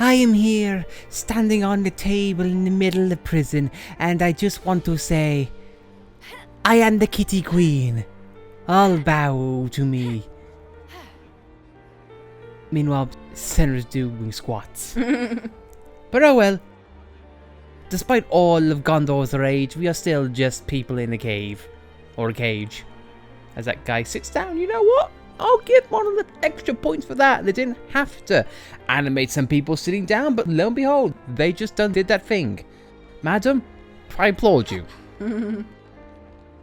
I am here, standing on the table in the middle of the prison, and I just want to say, I am the Kitty Queen. All bow to me. Meanwhile, Senator's doing squats. But oh well. Despite all of Gondor's rage, we are still just people in a cave. Or a cage. As that guy sits down, you know what? I'll give one of the extra points for that. They didn't have to animate some people sitting down, but lo and behold, they just did that thing. Madam, I applaud you. Anyway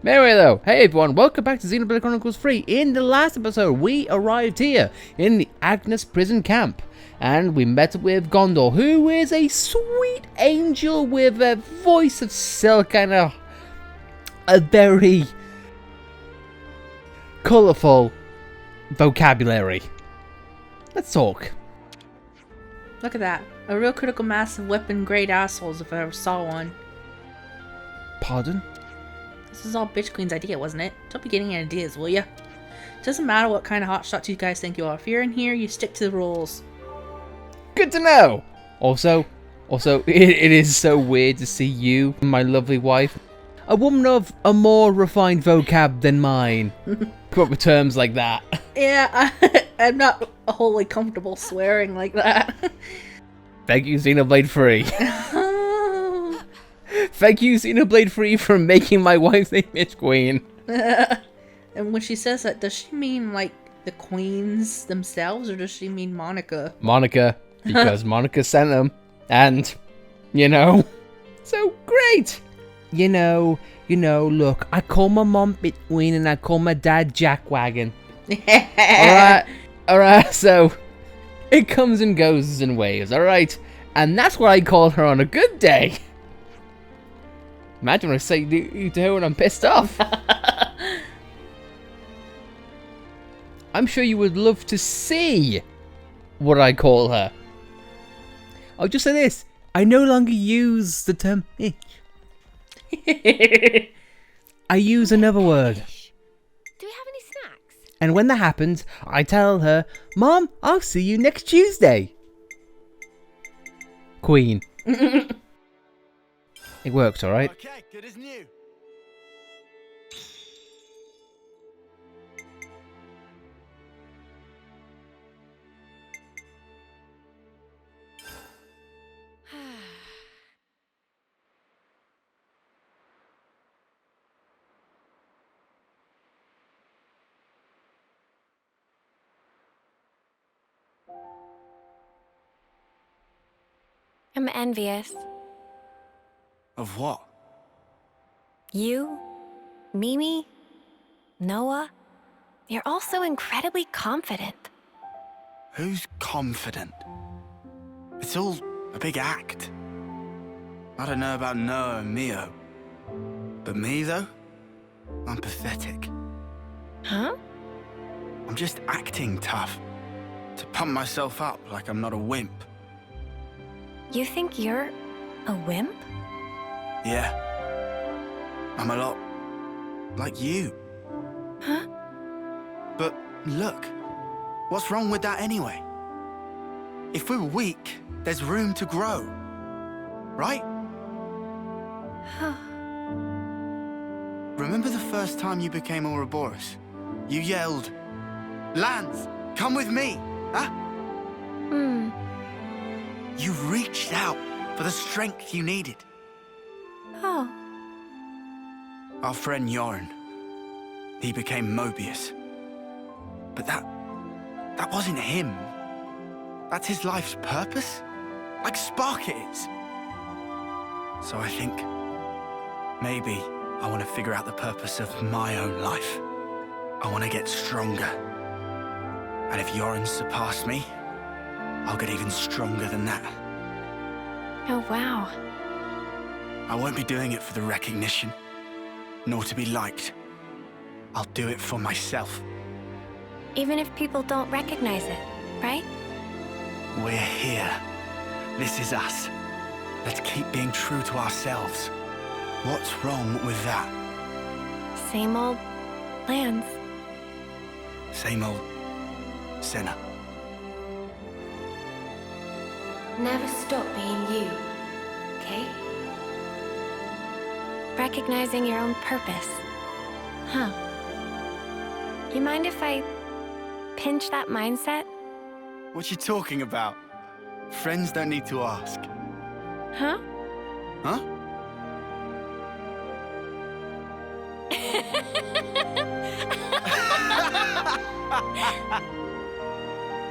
though, hey everyone, welcome back to Xenoblade Chronicles 3. In the last episode, we arrived here in the Agnes prison camp. And we met with Gondor, who is a sweet angel with a voice of silk and a very colourful vocabulary. Let's talk. Look at that. A real critical mass of weapon grade assholes if I ever saw one. Pardon? This is all Bitch Queen's idea, wasn't it? Don't be getting ideas, will ya? Doesn't matter what kind of hotshots you guys think you are. If you're in here, you stick to the rules. Good to know! Also, it is so weird to see you, my lovely wife, a woman of a more refined vocab than mine. Come up with terms like that. Yeah, I'm not wholly comfortable swearing like that. Thank you, Xenoblade 3. Thank you, Xenoblade 3, for making my wife's name Bitch Queen. And when she says that, does she mean like the queens themselves, or does she mean Monica? Monica, because Monica sent them, and, you know, so great. You know, look, I call my mom Bitch Queen and I call my dad Jackwagon. Alright, so it comes and goes in waves, alright? And that's what I call her on a good day. Imagine what I say to her when I'm pissed off. I'm sure you would love to see what I call her. I'll just say this. I no longer use the term bitch. I use another word. Do we have any snacks? And when that happens, I tell her, Mom, I'll see you next Tuesday. Queen. It works, alright? Okay, good as new. I'm envious. Of what? You, Mimi, Noah, you're all so incredibly confident. Who's confident? It's all a big act. I don't know about Noah and Mio. But me, though? I'm pathetic. Huh? I'm just acting tough. To pump myself up like I'm not a wimp. You think you're a wimp? Yeah. I'm a lot like you. Huh? But look, what's wrong with that anyway? If we're weak, there's room to grow. Right? Remember the first time you became Ouroboros? You yelled, Lance, come with me! Huh? You reached out for the strength you needed. Oh. Our friend Yoren, he became Mobius. But that wasn't him. That's his life's purpose? Like Spark it is. So I think maybe I want to figure out the purpose of my own life. I want to get stronger. And if Yoren surpassed me, I'll get even stronger than that. Oh, wow. I won't be doing it for the recognition, nor to be liked. I'll do it for myself. Even if people don't recognize it, right? We're here. This is us. Let's keep being true to ourselves. What's wrong with that? Same old plans. Same old Senna. Never stop being you, okay? Recognizing your own purpose. Huh. You mind if I pinch that mindset? What you talking about? Friends don't need to ask. Huh? Huh?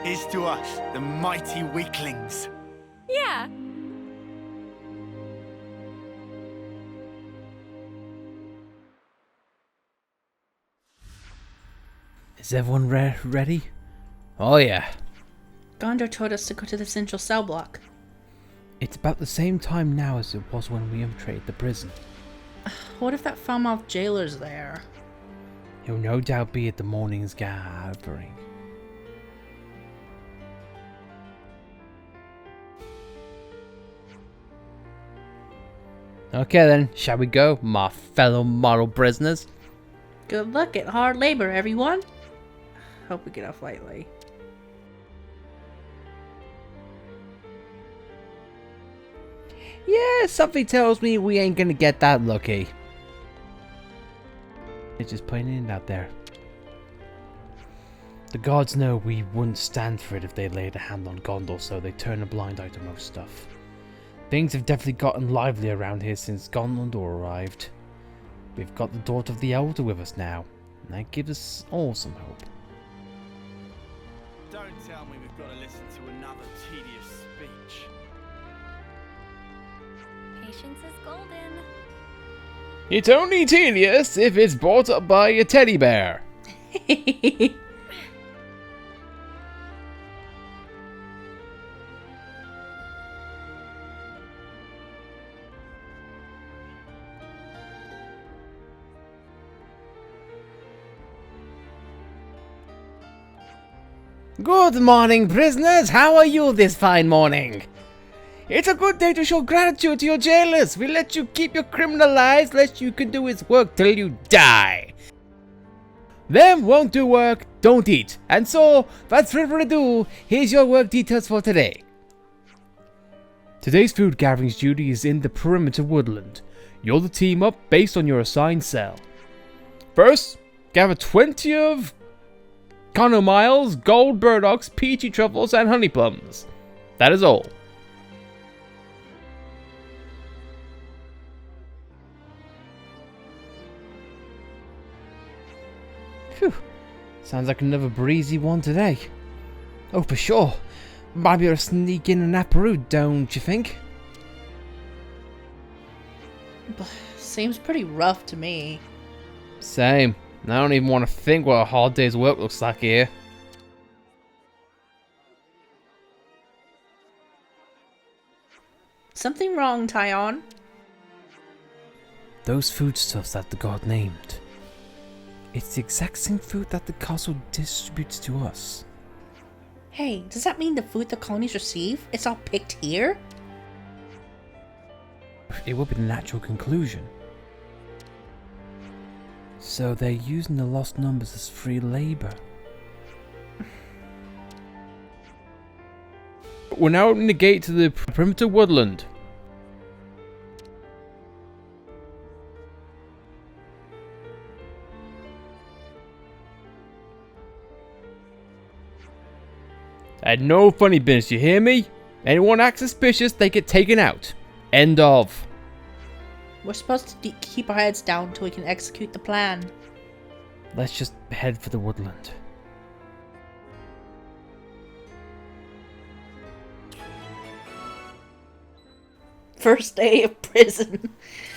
Here's to us, the mighty weaklings. Yeah. Is everyone ready? Oh yeah. Gondor told us to go to the central cell block. It's about the same time now as it was when we infiltrated the prison. What if that foul-mouthed jailer's there? He'll no doubt be at the morning's gathering. Okay then, shall we go, my fellow model prisoners? Good luck at hard labor, everyone. Hope we get off lightly. Yeah, something tells me we ain't gonna get that lucky. It's just putting it out there. The gods know we wouldn't stand for it if they laid a hand on Gondor, so they turn a blind eye to most stuff. Things have definitely gotten lively around here since Gondor arrived. We've got the daughter of the Elder with us now, and that gives us all some hope. Don't tell me we've got to listen to another tedious speech. Patience is golden. It's only tedious if it's brought up by a teddy bear. Good morning, prisoners. How are you this fine morning? It's a good day to show gratitude to your jailers. We let you keep your criminal lives, let you can do his work till you die. Them won't do work, don't eat. And so, without further ado, here's your work details for today. Today's food gathering duty is in the perimeter woodland. You'll the team up based on your assigned cell. First, gather 20 of Conomiles, gold burdocks, peachy truffles, and honey plums. That is all. Phew. Sounds like another breezy one today. Oh, for sure. Might be able to sneak in an apparoo, don't you think? Seems pretty rough to me. Same. I don't even want to think what a hard day's work looks like here. Something wrong, Tyon? Those foodstuffs that the god named. It's the exact same food that the castle distributes to us. Hey, does that mean the food the colonies receive? It's all picked here? It would be the natural conclusion. So they're using the lost numbers as free labor. We're now opening the gate to the perimeter woodland. And no funny business, you hear me? Anyone acts suspicious, they get taken out. End of. We're supposed to keep our heads down until we can execute the plan. Let's just head for the woodland. First day of prison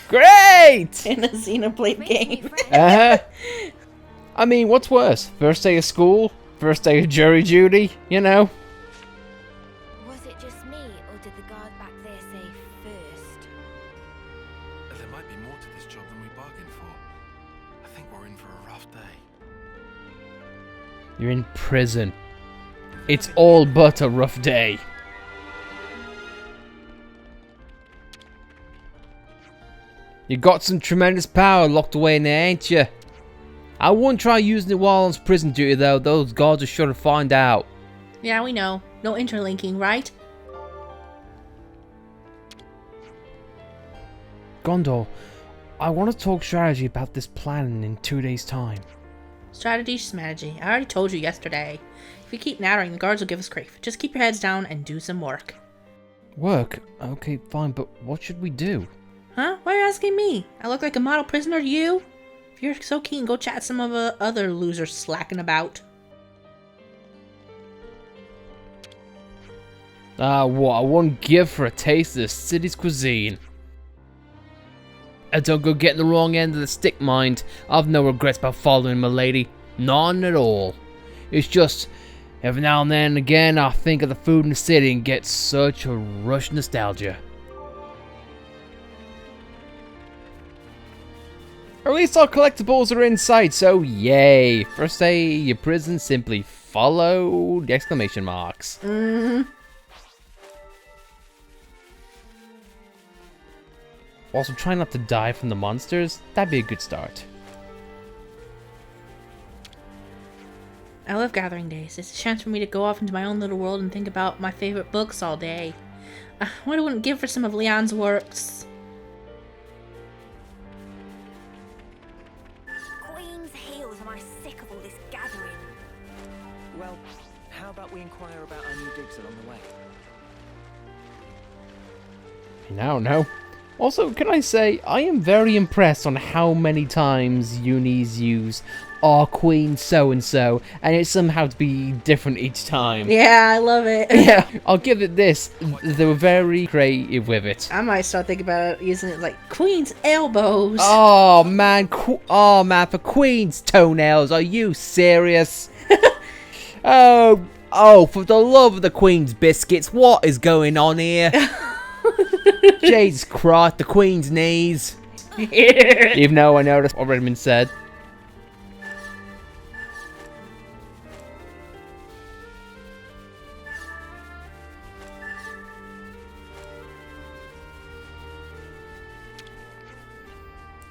Great! in a Xenoblade game. I mean, what's worse? First day of school? First day of jury duty? You know? Was it just me, or did the guard back there say first? There might be more to this job than we bargained for. I think we're in for a rough day. You're in prison. It's all but a rough day. You got some tremendous power locked away in there, ain't you? I wouldn't try using it while on prison duty though, those guards are sure to find out. Yeah, we know. No interlinking, right? Gondor, I want to talk strategy about this plan in 2 days' time. Strategy, schmategy. I already told you yesterday. If you keep nattering, the guards will give us grief. Just keep your heads down and do some work. Work? Okay, fine, but what should we do? Huh? Why are you asking me? I look like a model prisoner to you? If you're so keen, go chat some of the other losers slacking about. What I wouldn't give for a taste of the city's cuisine. And don't go getting the wrong end of the stick, mind. I've no regrets about following my lady. None at all. It's just, every now and then again, I think of the food in the city and get such a rush of nostalgia. At least our collectibles are in sight, so yay. First day, your prison, simply follow the exclamation marks. Also, try not to die from the monsters. That'd be a good start. I love gathering days. It's a chance for me to go off into my own little world and think about my favorite books all day. What I wouldn't give for some of Leon's works. Queen's heels, am I sick of all this gathering? Well, how about we inquire about our new digs along the way? No. Also, can I say, I am very impressed on how many times unis use our queen so-and-so, and it somehow to be different each time. Yeah, I love it. Yeah, I'll give it this. They were very creative with it. I might start thinking about it, using it like Queen's elbows. Oh, man. For queen's toenails. Are you serious? Oh, for the love of the queen's biscuits, what is going on here? Jesus Christ, the queen's knees. Even though I know that's already been said.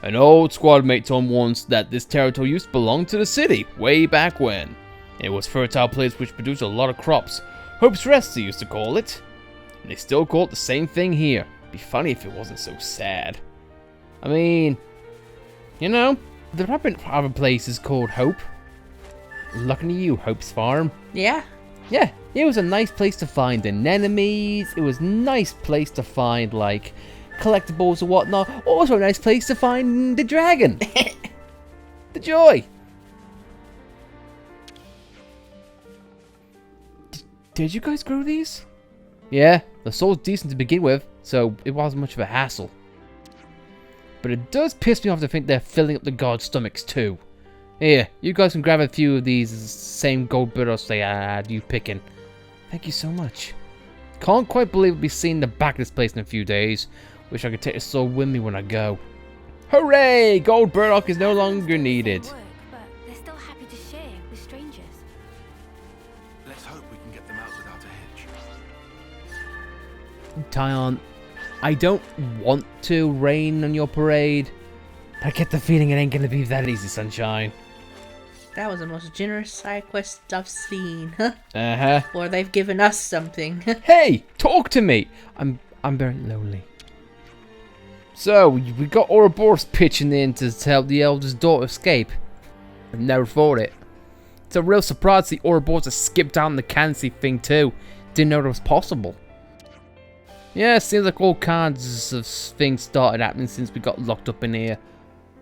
An old squad mate told me once that this territory used to belong to the city, way back when. It was a fertile place which produced a lot of crops. Hope's Rest, they used to call it. And they still call it the same thing here. Be funny if it wasn't so sad. I mean, you know, there have been other places called Hope. Lucky you, Hope's Farm. Yeah. Yeah, it was a nice place to find anemones. It was a nice place to find, like, collectibles and whatnot. Also a nice place to find the dragon. The joy. Did you guys grow these? Yeah, the soul's decent to begin with, so it wasn't much of a hassle. But it does piss me off to think they're filling up the gods' stomachs too. Here, you guys can grab a few of these same gold burros they had you picking. Thank you so much. Can't quite believe we'll be seeing the back of this place in a few days. Wish I could take the soul with me when I go. Hooray! Gold burdock is no longer needed. Work, but they're still happy to share with strangers. Let's hope we can get them out without a hitch. Tyon, I don't want to rain on your parade, but I get the feeling it ain't gonna be that easy, sunshine. That was the most generous side quest I've seen. Uh-huh. Or they've given us something. Hey, talk to me! I'm very lonely. So, we got Ouroboros pitching in to help the eldest daughter escape. I've never thought it. It's a real surprise the Ouroboros skipped down the canopy thing too. Didn't know it was possible. Yeah, it seems like all kinds of things started happening since we got locked up in here.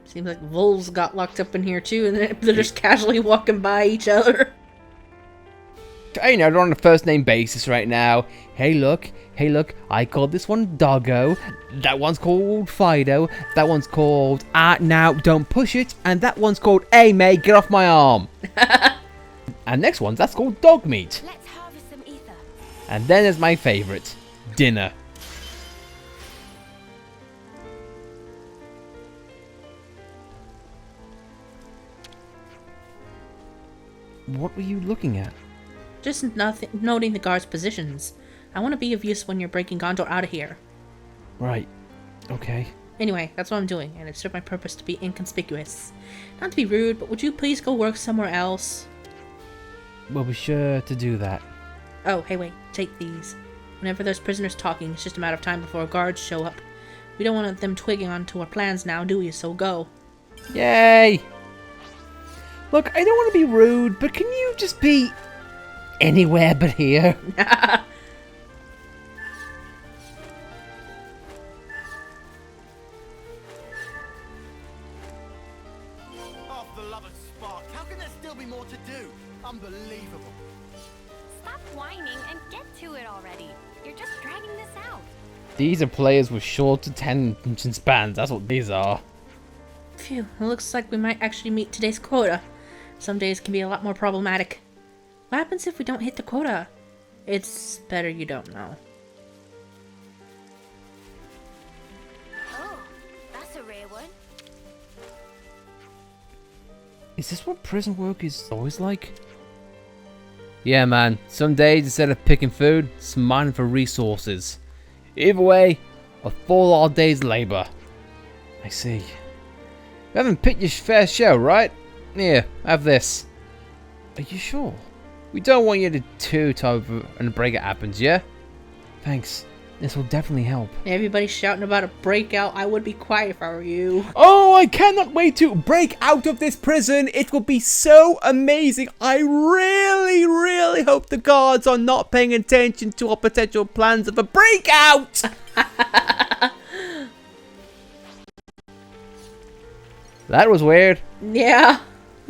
Seems like wolves got locked up in here too, and they're just casually walking by each other. Hey, now they're on a first name basis right now. Hey look, I called this one Doggo, that one's called Fido, that one's called now don't push it, and that one's called Hey mate, get off my arm. And next one, that's called Dog Meat. Let's harvest some ether. And then there's my favourite, Dinner. What were you looking at? Just noting the guards' positions. I want to be of use when you're breaking Gondor out of here. Right. Okay. Anyway, that's what I'm doing, and it served my purpose to be inconspicuous. Not to be rude, but would you please go work somewhere else? We'll be sure to do that. Oh, hey wait, take these. Whenever there's prisoners talking, it's just a matter of time before guards show up. We don't want them twigging onto our plans now, do we? So go. Yay! Look, I don't want to be rude, but can you just be anywhere but here? Oh, for the love of Spark, how can there still be more to do? Unbelievable. Stop whining and get to it already. You're just dragging this out. These are players with short attention spans. That's what these are. Phew, it looks like we might actually meet today's quota. Some days can be a lot more problematic. What happens if we don't hit the quota? It's better you don't know. Oh, that's a rare one. Is this what prison work is always like? Yeah, man. Some days instead of picking food, it's mining for resources. Either way, a full all day's labor. I see. You haven't picked your fair share, right? Here, have this. Are you sure? We don't want you to toot over and a breakout happens, yeah? Thanks. This will definitely help. Everybody's shouting about a breakout. I would be quiet if I were you. Oh, I cannot wait to break out of this prison. It will be so amazing. I really, really hope the guards are not paying attention to our potential plans of a breakout. That was weird. Yeah.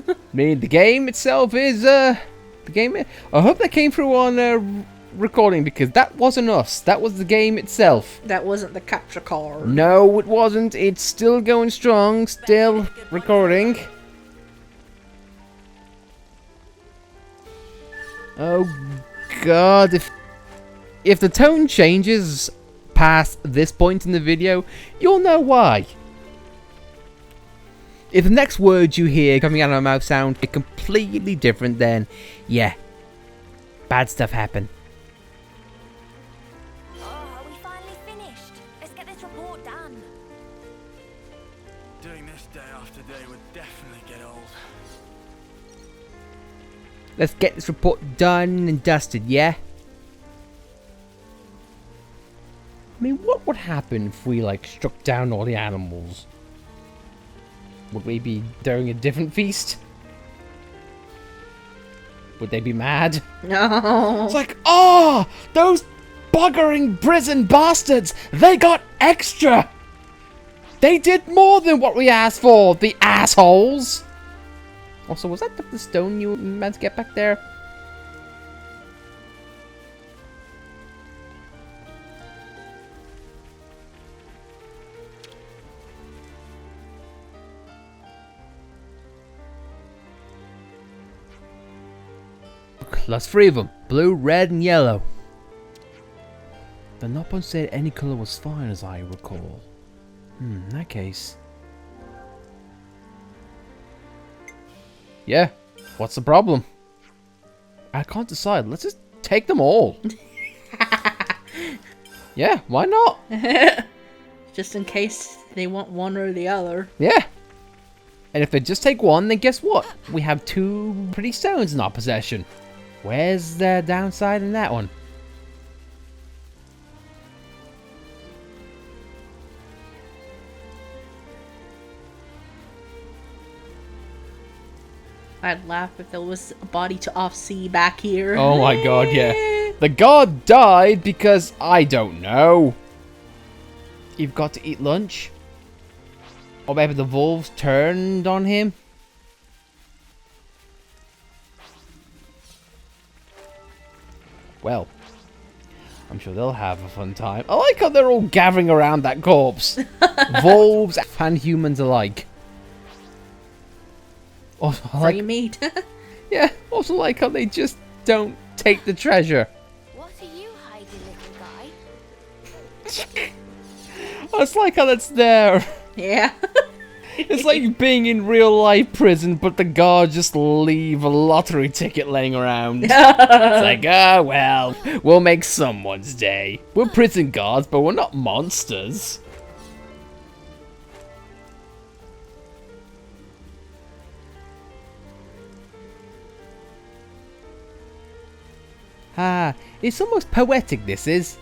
I mean, the game itself is, I hope that came through on, recording, because that wasn't us. That was the game itself. That wasn't the capture card. No, it wasn't. It's still going strong. Still recording. Oh, God. If the tone changes past this point in the video, you'll know why. If the next words you hear coming out of my mouth sound completely different, then yeah, bad stuff happened. Oh, are we finally finished? Let's get this report done. Doing this day after day would definitely get old. Let's get this report done and dusted, yeah? I mean, what would happen if we, like, struck down all the animals? Would we be doing a different feast? Would they be mad? No. It's like, oh, those buggering prison bastards, they got extra. They did more than what we asked for, the assholes. Also, was that the stone you meant to get back there? That's 3 of them. Blue, red, and yellow. The Nopon said any color was fine, as I recall. In that case. Yeah, what's the problem? I can't decide. Let's just take them all. Yeah, why not? Just in case they want one or the other. Yeah. And if they just take one, then guess what? We have 2 pretty stones in our possession. Where's the downside in that one? I'd laugh if there was a body to off-see back here. Oh my god, yeah. The god died because, I don't know. You've got to eat lunch? Or maybe the wolves turned on him? Well, I'm sure they'll have a fun time. I like how they're all gathering around that corpse. Wolves and humans alike. Also, I Free like, meat. yeah, also like how they just don't take the treasure. What are you hiding, little guy? I just like how that's there. Yeah. It's like being in real life prison, but the guards just leave a lottery ticket laying around. It's like, oh well, we'll make someone's day. We're prison guards, but we're not monsters. Ah, it's almost poetic, this is.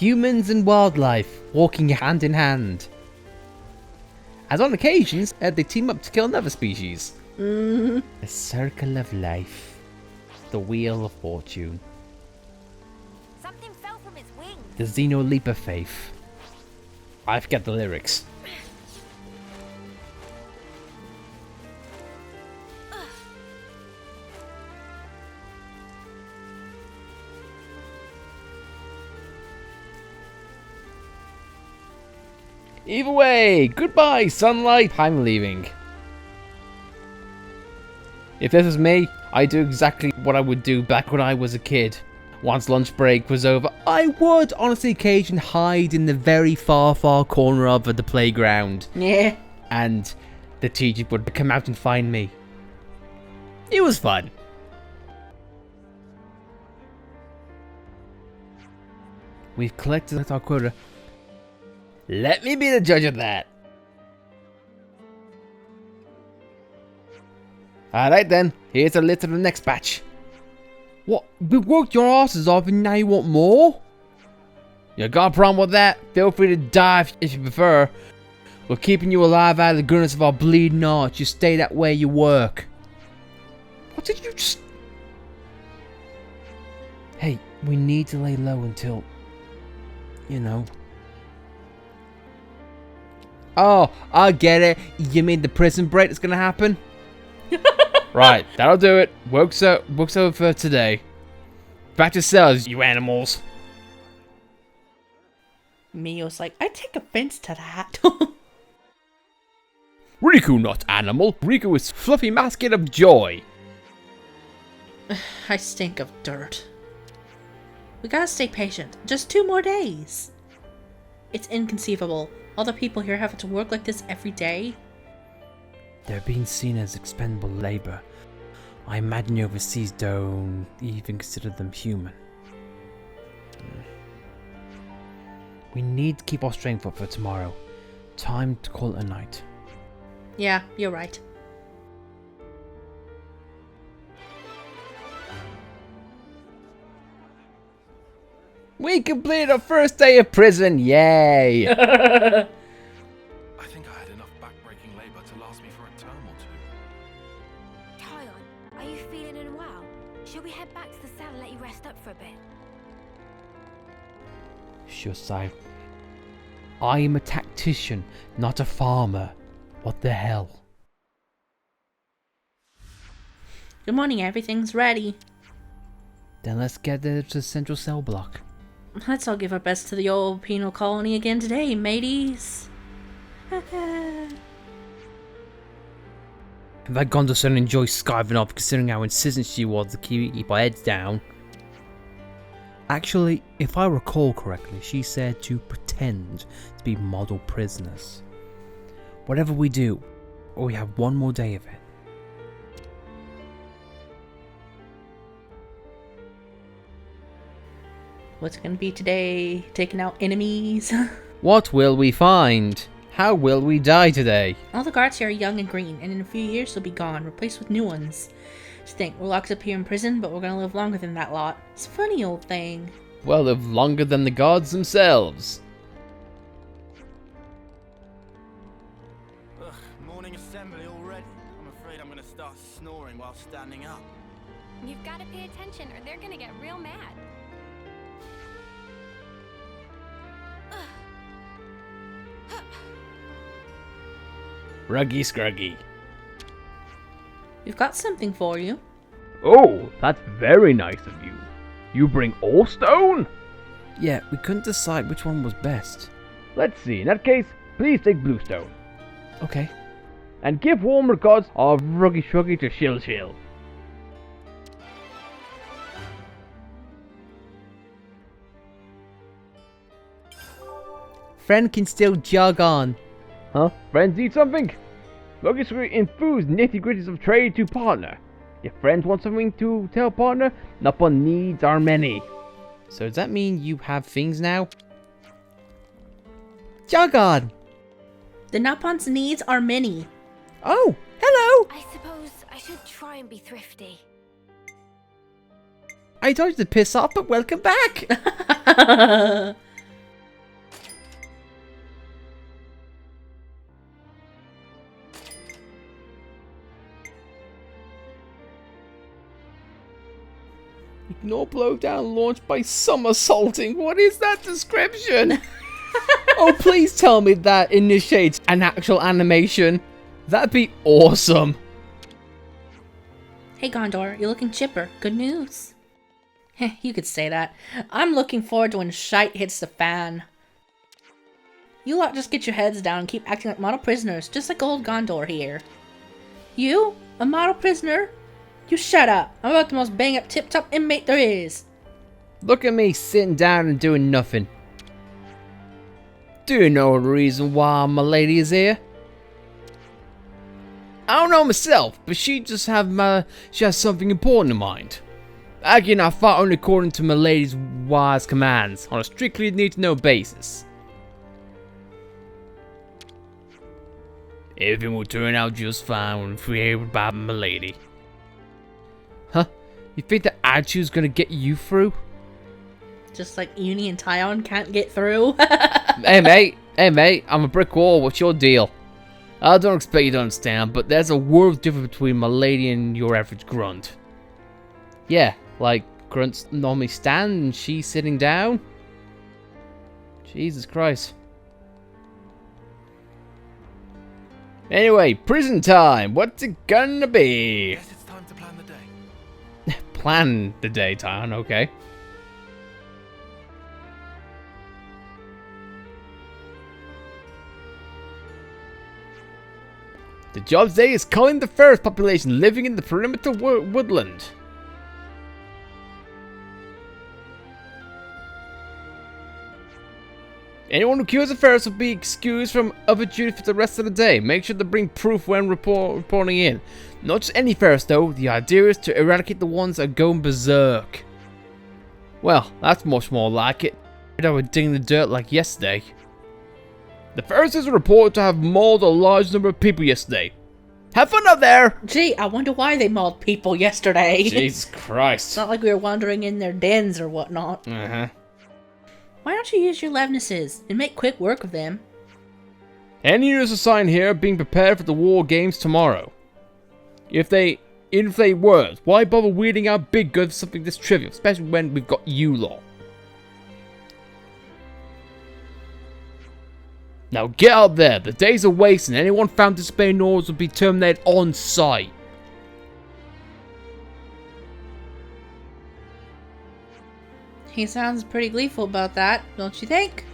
Humans and wildlife walking hand in hand. As on occasions, they team up to kill another species. The circle of life. The wheel of fortune. Something fell from its wings. The Xeno leap of faith. I forget the lyrics. Either way, goodbye sunlight, I'm leaving. If this was me, I'd do exactly what I would do back when I was a kid. Once lunch break was over, I would on occasion hide in the very far corner of the playground. Yeah. And the teacher would come out and find me. It was fun. We've collected our quota. Let me be the judge of that. Alright then, here's a list of the next batch. What? We worked your asses off and now you want more? You got a problem with that? Feel free to die if you prefer. We're keeping you alive out of the goodness of our bleeding hearts. You stay that way, you work. What did you just... Hey, we need to lay low until... You know... Oh, I get it. You mean the prison break that's gonna happen? Right, that'll do it. Work's over for today. Back to cells, you animals. Mio's like, I take offense to that. Riku not animal. Riku is fluffy mascot of joy. I stink of dirt. We gotta stay patient. Just 2 more days. It's inconceivable. All the people here have to work like this every day. They're being seen as expendable labor. I imagine the overseas don't even consider them human. We need to keep our strength up for tomorrow. Time to call it a night. Yeah, you're right. We completed our first day of prison, yay! I think I had enough backbreaking labor to last me for a term or 2. Tyon, are you feeling unwell? Should we head back to the cell and let you rest up for a bit? Sure, Sai. I am a tactician, not a farmer. What the hell? Good morning, everything's ready. Then let's get there to the central cell block. Let's all give our best to the old penal colony again today, mateys. Have I gone to and enjoy skiving up considering how insistent she was to keep our heads down? Actually, if I recall correctly, she said to pretend to be model prisoners. Whatever we do, we have one more day of it. What's it gonna be today? Taking out enemies? What will we find? How will we die today? All the guards here are young and green, and in a few years they'll be gone, replaced with new ones. Just think, we're locked up here in prison, but we're gonna live longer than that lot. It's a funny old thing. Well, live longer than the gods themselves. Ugh, morning assembly already. I'm afraid I'm gonna start snoring while standing up. You've got to pay attention or they're gonna get real mad. Ruggy scruggy. We've got something for you. Oh, that's very nice of you. You bring all stone? Yeah, we couldn't decide which one was best. Let's see, in that case, please take blue stone. Okay. And give warm regards of Ruggy Shruggy to Shill Shill. Friend can still jog on. Huh? Friends need something? Ruggy Shruggy infuse nitty-gritties of trade to partner. If friends want something to tell partner, Nupon needs are many. So does that mean you have things now? Jog on! The Napon's needs are many. Oh, hello! I suppose I should try and be thrifty. I told you to piss off, but welcome back! Ignore blowdown launched by somersaulting. What is that description? Oh, please tell me that initiates an actual animation. That'd be awesome. Hey Gondor, you're looking chipper. Good news. Heh, you could say that. I'm looking forward to when shite hits the fan. You lot just get your heads down and keep acting like model prisoners, just like old Gondor here. You? A model prisoner? You shut up. I'm about the most bang-up tip-top inmate there is. Look at me sitting down and doing nothing. Do you know the reason why my lady is here? I don't know myself, but she has something important in mind. Again, I fought only according to my lady's wise commands, on a strictly need-to-know basis. Everything will turn out just fine when we're by my lady. Huh? You think that attitude's gonna get you through? Just like Uni and Tyon can't get through. Hey mate, I'm a brick wall, what's your deal? I don't expect you to understand, but there's a world difference between my lady and your average grunt. Yeah, like grunts normally stand and she's sitting down? Jesus Christ. Anyway, prison time, what's it gonna be? Guess it's time to plan the day. Plan the daytime, okay. The job today is calling the first population living in the perimeter woodland. Anyone who kills the ferrets will be excused from other duty for the rest of the day. Make sure to bring proof when reporting in. Not just any ferrets though, the idea is to eradicate the ones that are going berserk. Well, that's much more like it. They were digging the dirt like yesterday. The ferrets is reported to have mauled a large number of people yesterday. Have fun out there! Gee, I wonder why they mauled people yesterday. Jesus Christ. It's not like we were wandering in their dens or whatnot. Uh-huh. Why don't you use your levnesses and make quick work of them? Any units assigned here are being prepared for the war games tomorrow. If they weren't, why bother weeding out big guns for something this trivial, especially when we've got you lot? Now get out there, the days are wasting. Anyone found disobeying orders will be terminated on sight. He sounds pretty gleeful about that, don't you think?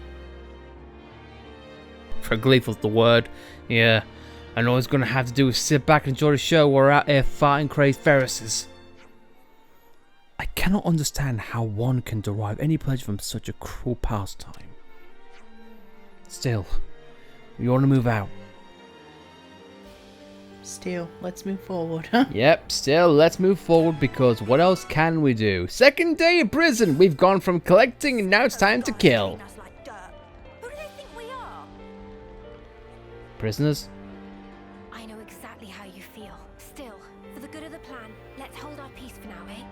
For gleeful's the word, yeah. And all he's gonna have to do is sit back and enjoy the show while we're out here fighting crazed ferrises. I cannot understand how one can derive any pleasure from such a cruel pastime. Still, we want to move out. Still, let's move forward. Yep, still, let's move forward because what else can we do? Second day in prison, we've gone from collecting and now it's time to kill. Who do they think we are? Prisoners? I know exactly how you feel. Still, for the good of the plan, let's hold our peace for now, eh?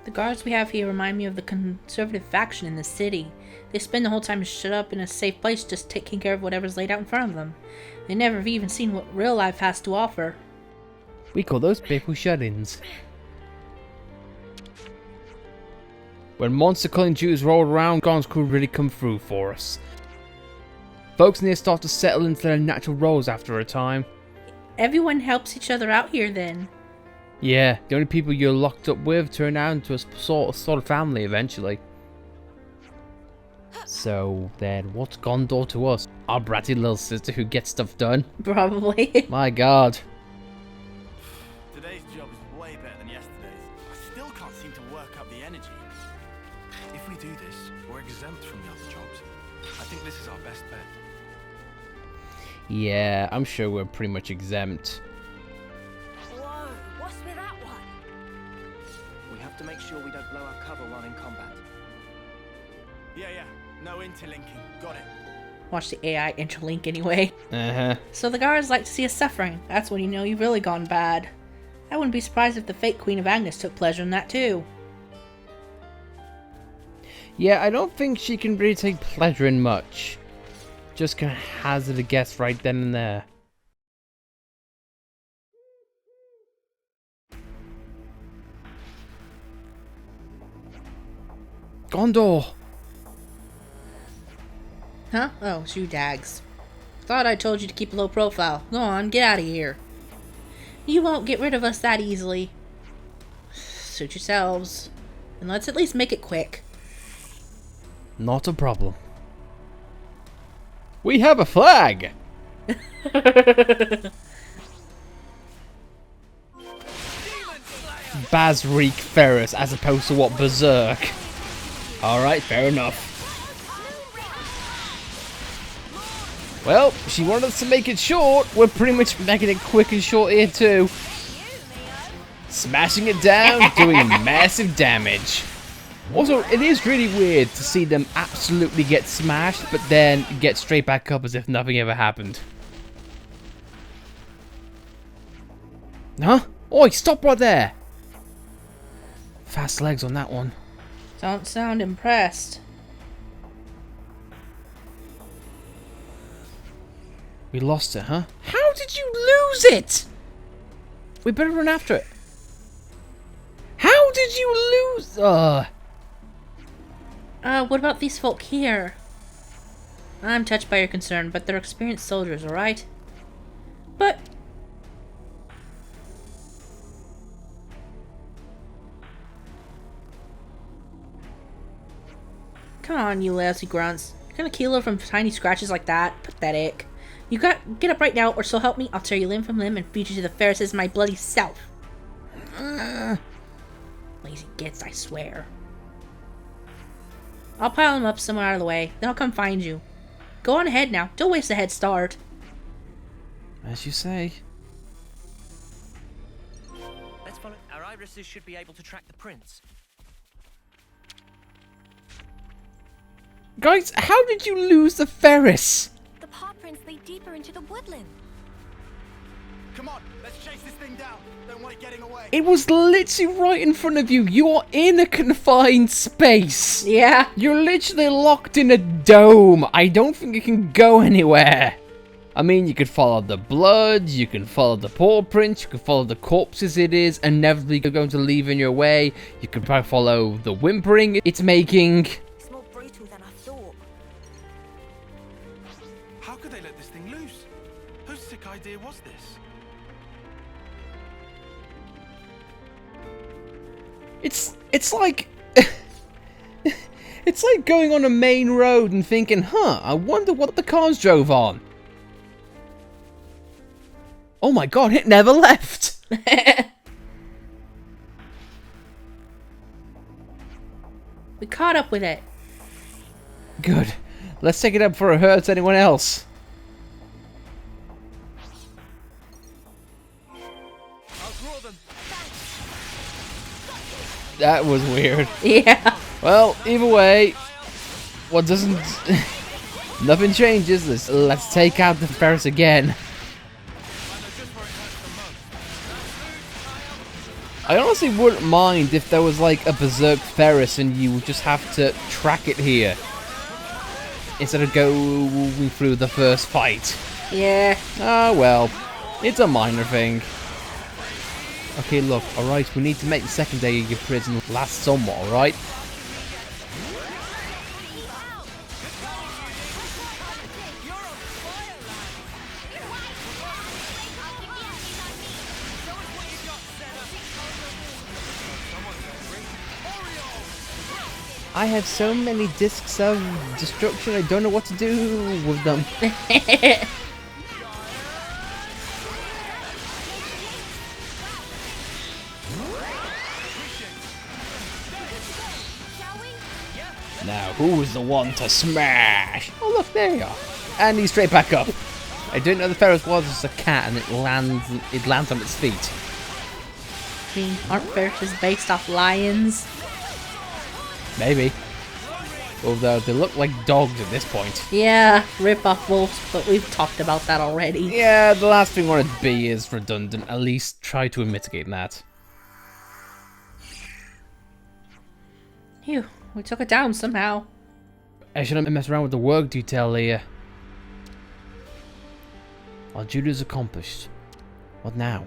The guards we have here remind me of the conservative faction in the city. They spend the whole time shut up in a safe place just taking care of whatever's laid out in front of them. They never have even seen what real life has to offer. We call those people shut-ins. When monster killing duties rolled around, Gon's crew really come through for us. Folks in here start to settle into their natural roles after a time. Everyone helps each other out here then. Yeah, the only people you're locked up with turn out into a sort of family eventually. So then, what's Gondor to us? Our bratty little sister who gets stuff done? Probably. My god. Today's job is way better than yesterday's. I still can't seem to work up the energy. If we do this, we're exempt from the other jobs. I think this is our best bet. Yeah, I'm sure we're pretty much exempt. Whoa, what's with that one? We have to make sure we don't blow our cover while in combat. Yeah, no interlinking. Got it. Watch the AI interlink anyway. Uh-huh. So the guards like to see us suffering. That's when you know you've really gone bad. I wouldn't be surprised if the fake Queen of Agnes took pleasure in that too. Yeah, I don't think she can really take pleasure in much. Just gonna hazard a guess right then and there. Gondor! Huh? Oh, it's you dags. Thought I told you to keep a low profile. Go on, get out of here. You won't get rid of us that easily. Suit yourselves. And let's at least make it quick. Not a problem. We have a flag! Basriek Ferris as opposed to what, Berserk? Alright, fair enough. Well, she wanted us to make it short. We're pretty much making it quick and short here too. Smashing it down, doing massive damage. Also, it is really weird to see them absolutely get smashed, but then get straight back up as if nothing ever happened. Huh? Oi, stop right there! Fast legs on that one. Don't sound impressed. We lost it, huh? How did you lose it? We better run after it. How did you lose? What about these folk here? I'm touched by your concern, but they're experienced soldiers, alright? But... Come on, you lousy grunts. You're gonna kill her from tiny scratches like that? Pathetic. You get up right now, or so help me, I'll tear you limb from limb and feed you to the Ferrises my bloody self. Lazy gits, I swear. I'll pile them up somewhere out of the way, then I'll come find you. Go on ahead now, don't waste a head start. As you say. Let's follow. Our irises should be able to track the prints. Guys, how did you lose the Ferris? The paw prints lead deeper into the woodland. Come on, let's chase this thing down. Don't want it getting away. It was literally right in front of you. You are in a confined space. Yeah. You're literally locked in a dome. I don't think you can go anywhere. I mean, you could follow the blood, you can follow the paw prints, you can follow the corpses it is, inevitably going to leave in your way. You could probably follow the whimpering it's making. It's more brutal than I thought. How could they let this thing loose? Whose sick idea was this? It's like... it's like going on a main road and thinking, huh, I wonder what the cars drove on. Oh my god, it never left! We caught up with it. Good. Let's take it up before it hurts anyone else. I'll draw them. That was weird. Yeah. Well, either way, what doesn't... nothing changes. Let's take out the Ferris again. I honestly wouldn't mind if there was like a Berserk Ferris and you would just have to track it here. Instead of going through the first fight. Yeah. Ah, well. It's a minor thing. Okay, look, alright, we need to make the second day of your prison last somewhat, alright? I have so many discs of destruction, I don't know what to do with them. Now, who's the one to smash? Oh, look, there you are. And he's straight back up. I didn't know the Ferris was just a cat and it lands on its feet. I mean, aren't Ferrises based off lions? Maybe. Although they look like dogs at this point. Yeah, rip off wolves, but we've talked about that already. Yeah, the last thing I want to be is redundant. At least try to mitigate that. Phew, we took it down somehow. I shouldn't mess around with the work detail here. Our duty is accomplished. What now?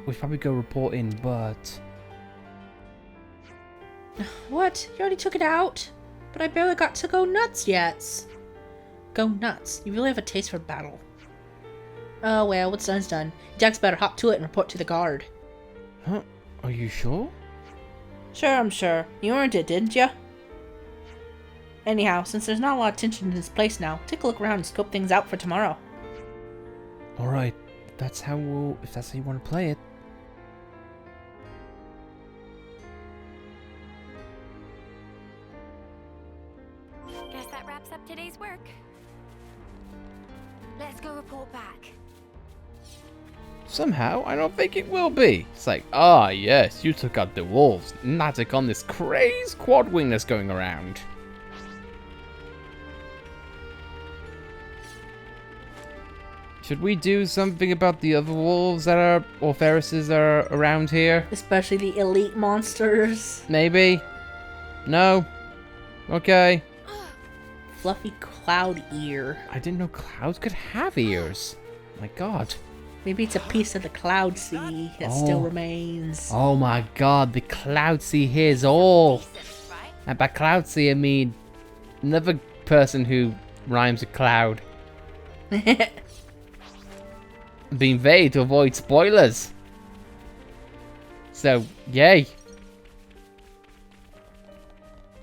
We should probably go report in, but... What? You already took it out? But I barely got to go nuts yet. Go nuts. You really have a taste for battle. Oh well, what's done's done. Jack's better hop to it and report to the guard. Huh? Are you sure? Sure, I'm sure. You earned it, didn't ya? Anyhow, since there's not a lot of tension in this place now, take a look around and scope things out for tomorrow. Alright, if that's how you want to play it. Guess that wraps up today's work. Let's go report back. Somehow, I don't think it will be. It's like, ah yes, you took out the wolves. Now take on this crazy quad wing that's going around. Should we do something about the other wolves that are, or Ferrises that are around here? Especially the elite monsters. Maybe? No? Okay. Fluffy cloud ear. I didn't know clouds could have ears. My god. Maybe it's a piece of the cloud sea that still remains. Oh my god, the cloud sea hears all. And by cloud sea, I mean another person who rhymes with cloud. Being vague to avoid spoilers. So, yay.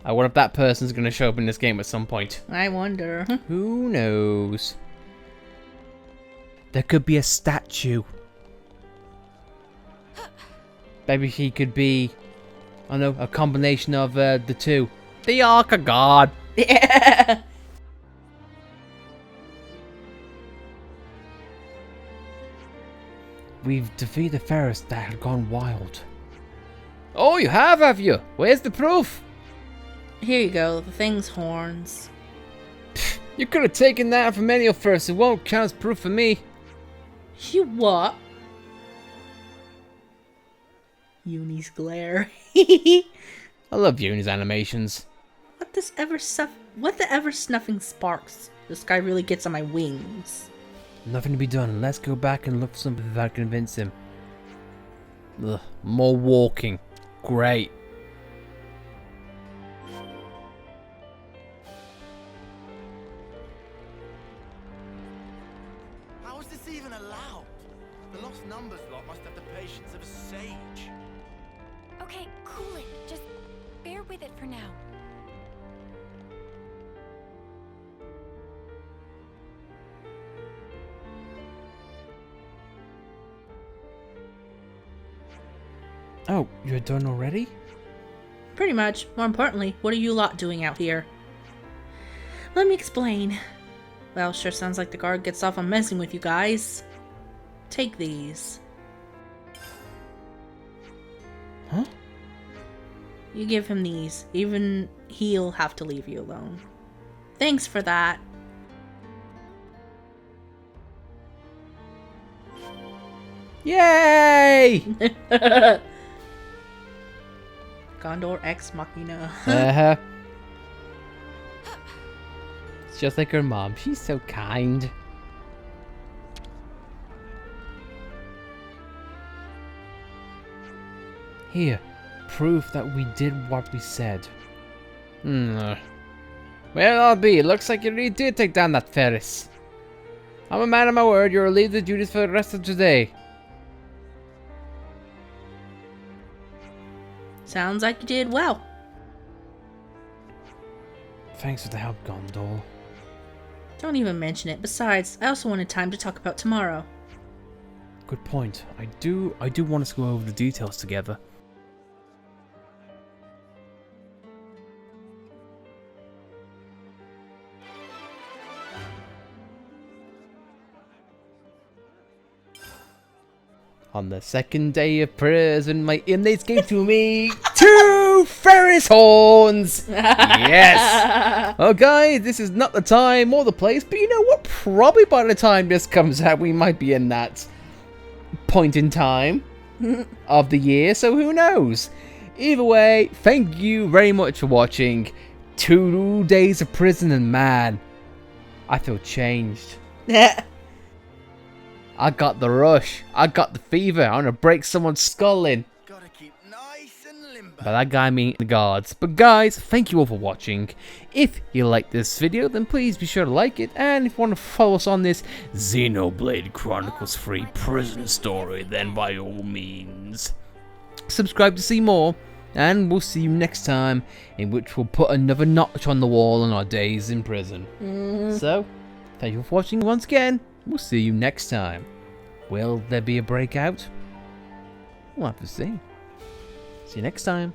I wonder if that person's going to show up in this game at some point. I wonder. Who knows? There could be a statue. Maybe he could be, I don't know, a combination of the two. The Ark of God. Yeah. We've defeated the Ferris that had gone wild. Oh, you have you? Where's the proof? Here you go, the thing's horns. You could have taken that from any of us. It won't count as proof for me. You what? Uni's glare. I love Uni's animations. What the ever snuffing sparks? This guy really gets on my wings. Nothing to be done. Let's go back and look for something that convince him. Ugh, more walking. Great. How is this even allowed? The lost numbers lot must have the patience of a sage. Okay, cool it. Just bear with it for now. Oh, you're done already? Pretty much. More importantly, what are you lot doing out here? Let me explain. Well, sure sounds like the guard gets off on messing with you guys. Take these. Huh? You give him these. Even he'll have to leave you alone. Thanks for that. Yay! Gondor Ex Machina. Uh-huh. It's just like her mom. She's so kind. Here, proof that we did what we said. Well, I'll be. It looks like you really did take down that Ferris. I'm a man of my word. You'll relieve the duties for the rest of today. Sounds like you did well. Thanks for the help, Gondor. Don't even mention it. Besides, I also wanted time to talk about tomorrow. Good point. I do want us to go over the details together. On the second day of prison, my inmates gave to me 2 Ferris horns! Yes! Okay, this is not the time or the place, but you know what? Probably by the time this comes out, we might be in that point in time of the year, so who knows? Either way, thank you very much for watching 2 days of prison, and man, I feel changed. I got the rush. I got the fever. I want to break someone's skull in. Gotta keep nice and limber. By that guy I mean the guards. But guys, thank you all for watching. If you like this video, then please be sure to like it. And if you want to follow us on this Xenoblade Chronicles free prison story, then by all means, subscribe to see more. And we'll see you next time, in which we'll put another notch on the wall on our days in prison. So, thank you for watching once again. We'll see you next time. Will there be a breakout? We'll have to see. See you next time.